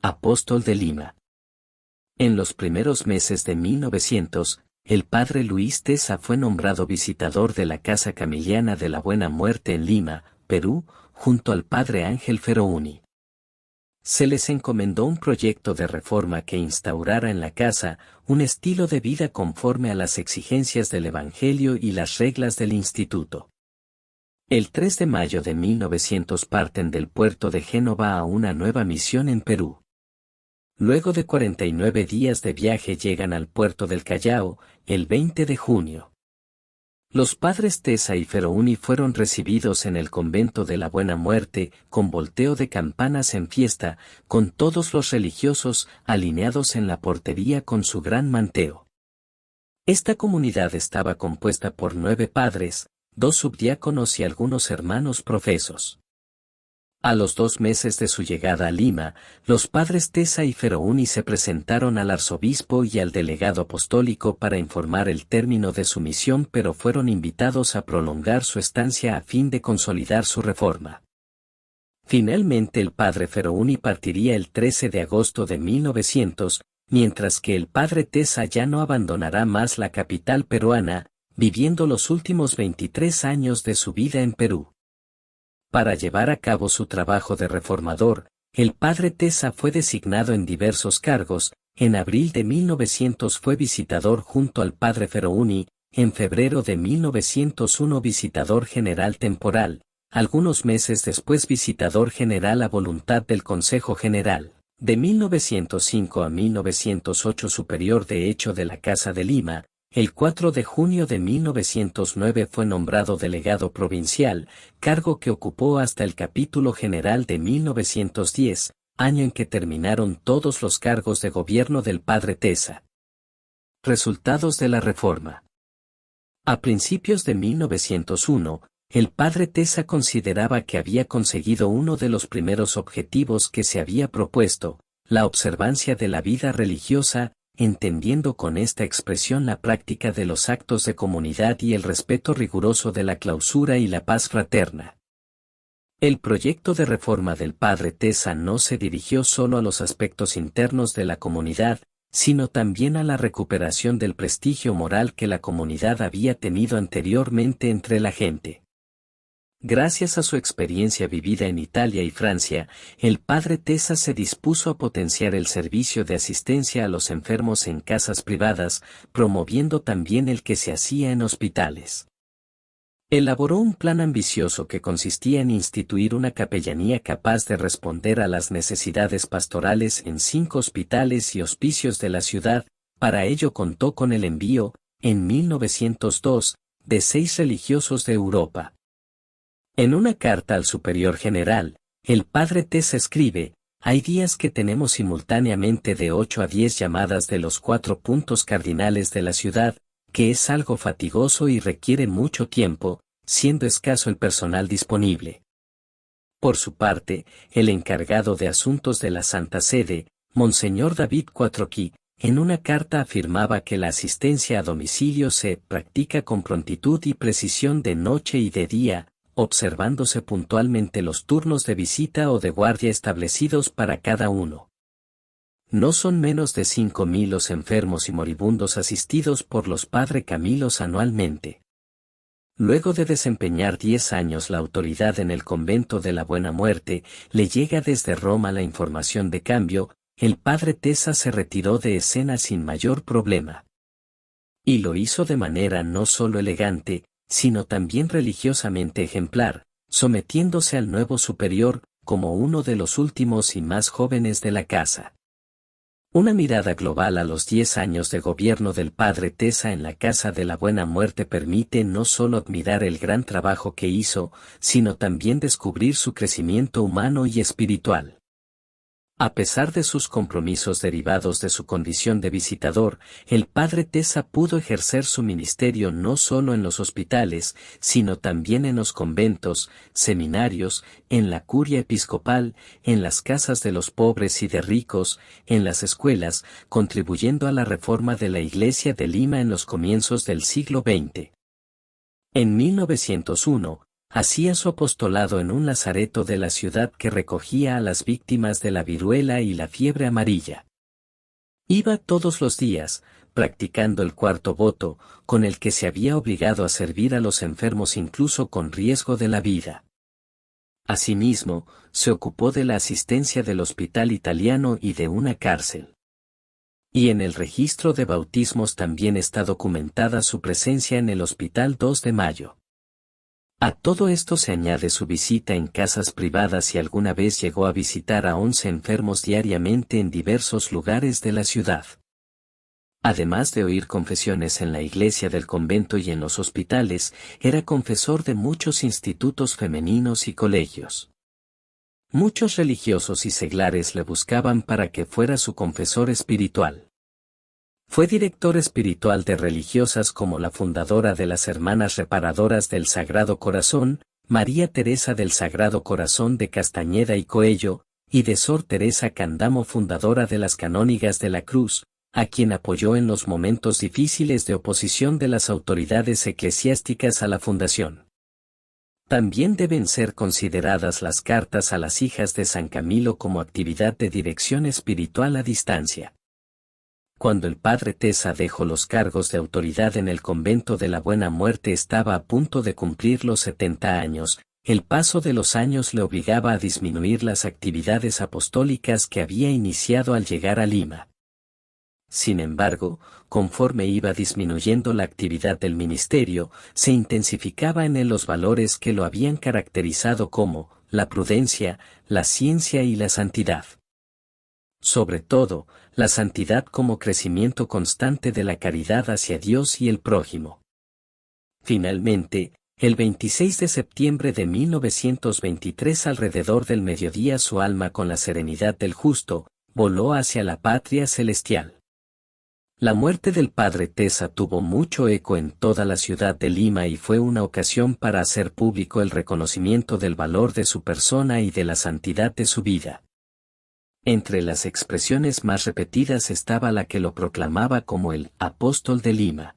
apóstol de Lima. En los primeros meses de 1900, el padre Luis Tesa fue nombrado visitador de la Casa Camiliana de la Buena Muerte en Lima, Perú, junto al padre Ángel Ferouni. Se les encomendó un proyecto de reforma que instaurara en la casa un estilo de vida conforme a las exigencias del Evangelio y las reglas del instituto. El 3 de mayo de 1900 parten del puerto de Génova a una nueva misión en Perú. Luego de 49 días de viaje llegan al puerto del Callao, el 20 de junio. Los padres Tesa y Ferouni fueron recibidos en el convento de la Buena Muerte, con volteo de campanas en fiesta, con todos los religiosos alineados en la portería con su gran manteo. Esta comunidad estaba compuesta por 9 padres, 2 subdiáconos y algunos hermanos profesos. A los 2 meses de su llegada a Lima, los padres Tesa y Ferouni se presentaron al arzobispo y al delegado apostólico para informar el término de su misión, pero fueron invitados a prolongar su estancia a fin de consolidar su reforma. Finalmente el padre Ferouni partiría el 13 de agosto de 1900, mientras que el padre Tesa ya no abandonará más la capital peruana, viviendo los últimos 23 años de su vida en Perú. Para llevar a cabo su trabajo de reformador, el padre Tesa fue designado en diversos cargos. En abril de 1900 fue visitador junto al padre Ferouni, en febrero de 1901 visitador general temporal, algunos meses después visitador general a voluntad del Consejo General, de 1905 a 1908 superior de hecho de la Casa de Lima. El 4 de junio de 1909 fue nombrado delegado provincial, cargo que ocupó hasta el capítulo general de 1910, año en que terminaron todos los cargos de gobierno del padre Tesa. Resultados de la reforma. A principios de 1901, el padre Tesa consideraba que había conseguido uno de los primeros objetivos que se había propuesto, la observancia de la vida religiosa, entendiendo con esta expresión la práctica de los actos de comunidad y el respeto riguroso de la clausura y la paz fraterna. El proyecto de reforma del padre Tesa no se dirigió solo a los aspectos internos de la comunidad, sino también a la recuperación del prestigio moral que la comunidad había tenido anteriormente entre la gente. Gracias a su experiencia vivida en Italia y Francia, el padre Tesa se dispuso a potenciar el servicio de asistencia a los enfermos en casas privadas, promoviendo también el que se hacía en hospitales. Elaboró un plan ambicioso que consistía en instituir una capellanía capaz de responder a las necesidades pastorales en 5 hospitales y hospicios de la ciudad. Para ello contó con el envío, en 1902, de 6 religiosos de Europa. En una carta al superior general, el padre Tesa escribe: hay días que tenemos simultáneamente de 8 a 10 llamadas de los 4 puntos cardinales de la ciudad, que es algo fatigoso y requiere mucho tiempo, siendo escaso el personal disponible. Por su parte, el encargado de asuntos de la Santa Sede, Monseñor David Cuatroquí, en una carta afirmaba que la asistencia a domicilio se practica con prontitud y precisión de noche y de día, observándose puntualmente los turnos de visita o de guardia establecidos para cada uno. No son menos de 5.000 los enfermos y moribundos asistidos por los Padre Camilos anualmente. Luego de desempeñar 10 años la autoridad en el convento de la Buena Muerte, le llega desde Roma la información de cambio. El padre Tesa se retiró de escena sin mayor problema. Y lo hizo de manera no solo elegante, sino también religiosamente ejemplar, sometiéndose al nuevo superior, como uno de los últimos y más jóvenes de la casa. Una mirada global a los 10 años de gobierno del padre Tesa en la Casa de la Buena Muerte permite no solo admirar el gran trabajo que hizo, sino también descubrir su crecimiento humano y espiritual. A pesar de sus compromisos derivados de su condición de visitador, el padre Tesa pudo ejercer su ministerio no solo en los hospitales, sino también en los conventos, seminarios, en la curia episcopal, en las casas de los pobres y de ricos, en las escuelas, contribuyendo a la reforma de la Iglesia de Lima en los comienzos del siglo XX. En 1901, Hacía su apostolado en un lazareto de la ciudad que recogía a las víctimas de la viruela y la fiebre amarilla. Iba todos los días, practicando el cuarto voto, con el que se había obligado a servir a los enfermos incluso con riesgo de la vida. Asimismo, se ocupó de la asistencia del hospital italiano y de una cárcel. Y en el registro de bautismos también está documentada su presencia en el Hospital 2 de Mayo. A todo esto se añade su visita en casas privadas y alguna vez llegó a visitar a 11 enfermos diariamente en diversos lugares de la ciudad. Además de oír confesiones en la iglesia del convento y en los hospitales, era confesor de muchos institutos femeninos y colegios. Muchos religiosos y seglares le buscaban para que fuera su confesor espiritual. Fue director espiritual de religiosas como la fundadora de las Hermanas Reparadoras del Sagrado Corazón, María Teresa del Sagrado Corazón de Castañeda y Coello, y de Sor Teresa Candamo, fundadora de las Canónigas de la Cruz, a quien apoyó en los momentos difíciles de oposición de las autoridades eclesiásticas a la fundación. También deben ser consideradas las cartas a las hijas de San Camilo como actividad de dirección espiritual a distancia. Cuando el padre Tesa dejó los cargos de autoridad en el convento de la Buena Muerte estaba a punto de cumplir los 70 años, el paso de los años le obligaba a disminuir las actividades apostólicas que había iniciado al llegar a Lima. Sin embargo, conforme iba disminuyendo la actividad del ministerio, se intensificaba en él los valores que lo habían caracterizado como la prudencia, la ciencia y la santidad. Sobre todo, la santidad como crecimiento constante de la caridad hacia Dios y el prójimo. Finalmente, el 26 de septiembre de 1923 alrededor del mediodía su alma con la serenidad del justo, voló hacia la patria celestial. La muerte del padre Tesa tuvo mucho eco en toda la ciudad de Lima y fue una ocasión para hacer público el reconocimiento del valor de su persona y de la santidad de su vida. Entre las expresiones más repetidas estaba la que lo proclamaba como el apóstol de Lima.